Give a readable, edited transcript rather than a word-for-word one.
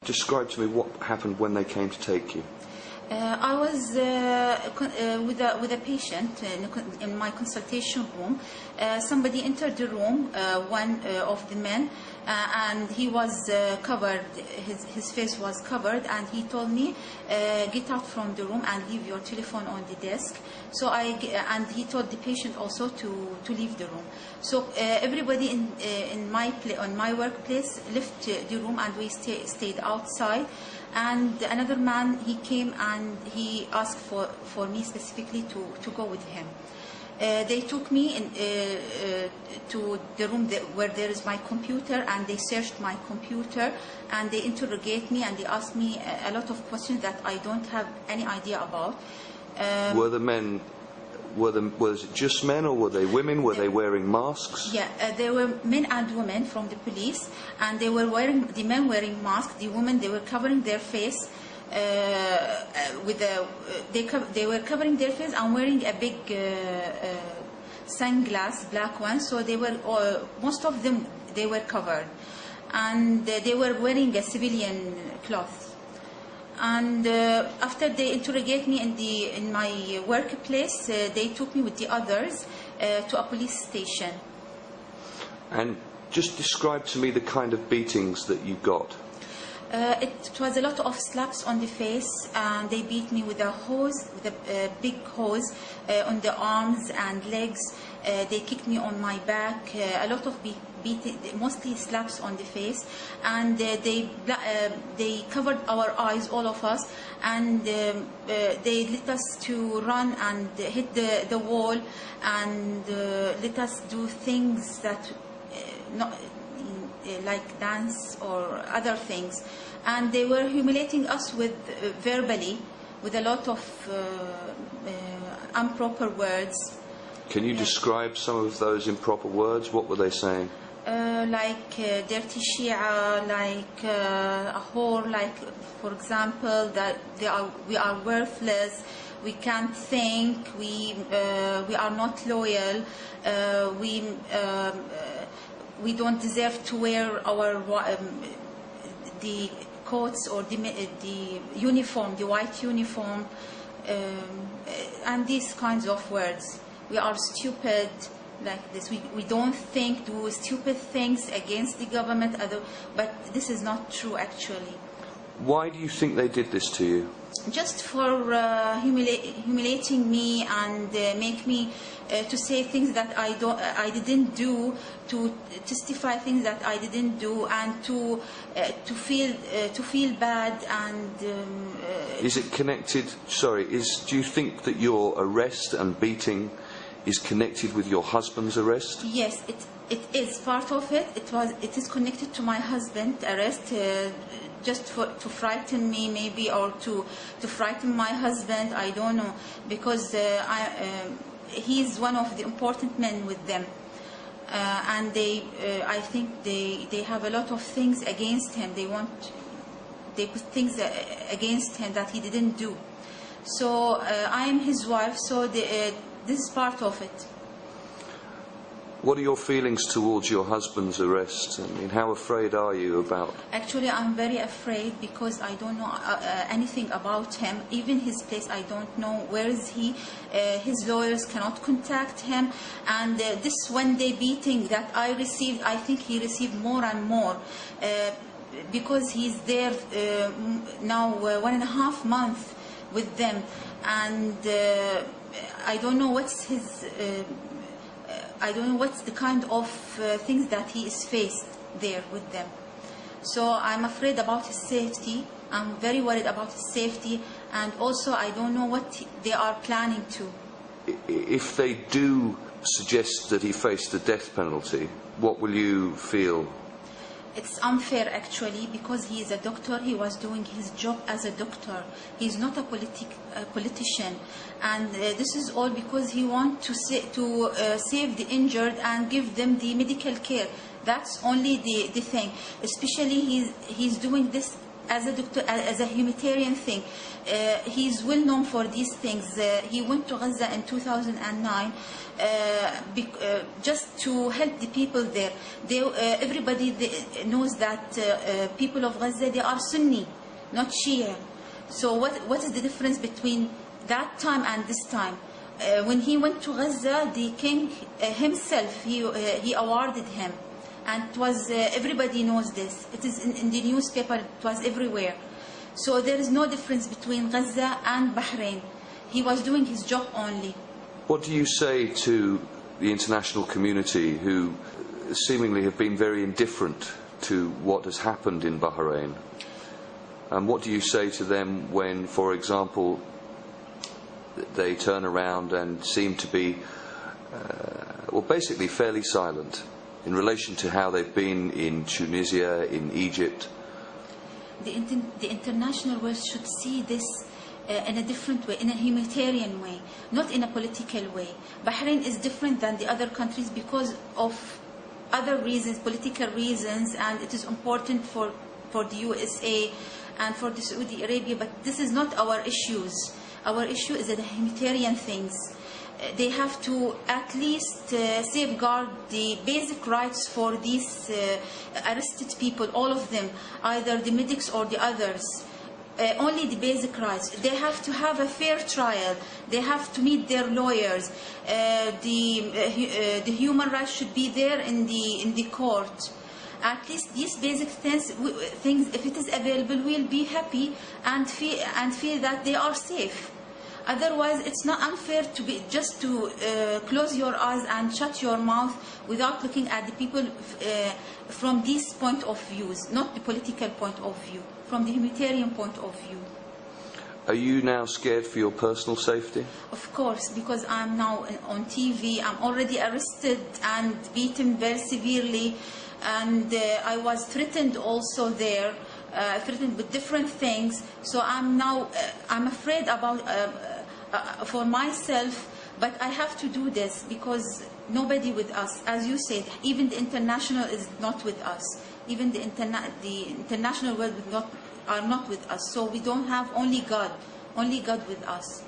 Describe to me what happened when they came to take you. I was with a patient in my consultation room. Somebody entered the room, one of the men, and he was covered, his face was covered, and he told me, get out from the room and leave your telephone on the desk. So and he told the patient also to leave the room. So everybody in my workplace left the room, and we stayed outside. And another man, he came and he asked for me specifically to go with him. They took me to the room where there is my computer, and they searched my computer, and they interrogate me, and they asked me a lot of questions that I don't have any idea about. Were the men, was it just men, or were they women? Were they wearing masks? Yeah, there were men and women from the police, and they were wearing, the men wearing masks, the women, they were covering their face they were covering their face and wearing a big sunglass, black one. So they were most of them, they were covered, and they were wearing a civilian cloth. And after they interrogate me in my workplace, they took me with the others to a police station. And just describe to me the kind of beatings that you got. It was a lot of slaps on the face, and they beat me with a hose, with a big hose on the arms and legs. They kicked me on my back, a lot of beating, mostly slaps on the face, and they covered our eyes, all of us, and they let us to run and hit the wall, and let us do things that not like dance or other things. And they were humiliating us with verbally, with a lot of improper words. Can you describe some of those improper words? What were they saying? Like dirty Shia, like a whore, like, for example, that we are worthless, we can't think, we are not loyal, we don't deserve to wear our the coats or the uniform, the white uniform, and these kinds of words. We are stupid, like this. We don't think, do stupid things against the government, but this is not true actually. Why do you think they did this to you? Just for humiliating me and make me to say things that I didn't do, to testify things that I didn't do, and to feel bad. And is it connected? Sorry, do you think that your arrest and beating is connected with your husband's arrest? Yes, it is part of it. It is connected to my husband's arrest. Just to frighten me, maybe, or to frighten my husband, I don't know, because he's one of the important men with them, and I think they have a lot of things against him. They put things against him that he didn't do. So I am his wife, so this is part of it. What are your feelings towards your husband's arrest? I mean, how afraid are you about? Actually, I'm very afraid because I don't know anything about him. Even his place, I don't know. Where is he? His lawyers cannot contact him. And this one-day beating that I received, I think he received more and more. Because he's there now 1.5 months with them. And I don't know what's his... I don't know what's the kind of things that he is faced there with them. So I'm afraid about his safety. I'm very worried about his safety, and also I don't know what they are planning to. If they do suggest that he faced the death penalty, what will you feel? It's unfair actually, because he is a doctor. He was doing his job as a doctor. He's not a politician, and this is all because he wants to save the injured and give them the medical care. That's only the thing. Especially he's doing this as a doctor, as a humanitarian thing. He's well known for these things. He went to Gaza in 2009 just to help the people there. Everybody knows that people of Gaza, they are Sunni, not Shia. So what is the difference between that time and this time? When he went to Gaza, the king himself, he awarded him. And it was, everybody knows this. It is in the newspaper, it was everywhere. So there is no difference between Gaza and Bahrain. He was doing his job only. What do you say to the international community who seemingly have been very indifferent to what has happened in Bahrain? And what do you say to them when, for example, they turn around and seem to be, well, basically fairly silent in relation to how they've been in Tunisia, in Egypt? The international world should see this in a different way, in a humanitarian way, not in a political way. Bahrain is different than the other countries because of other reasons, political reasons, and it is important for the USA and for the Saudi Arabia, but this is not our issues. Our issue is the humanitarian things. They have to at least safeguard the basic rights for these arrested people, all of them, either the medics or the others. Only the basic rights. They have to have a fair trial. They have to meet their lawyers. The human rights should be there in the court. At least these basic things, if it is available, we'll be happy and feel that they are safe. Otherwise, it's not unfair to be just to close your eyes and shut your mouth without looking at the people from this point of views, not the political point of view, from the humanitarian point of view. Are you now scared for your personal safety? Of course, because I'm now on TV. I'm already arrested and beaten very severely, and I was threatened also there. Threatened with different things, so I'm afraid about for myself, but I have to do this because nobody with us, as you said, even the international is not with us, even the international world are not with us, so we don't have only God with us.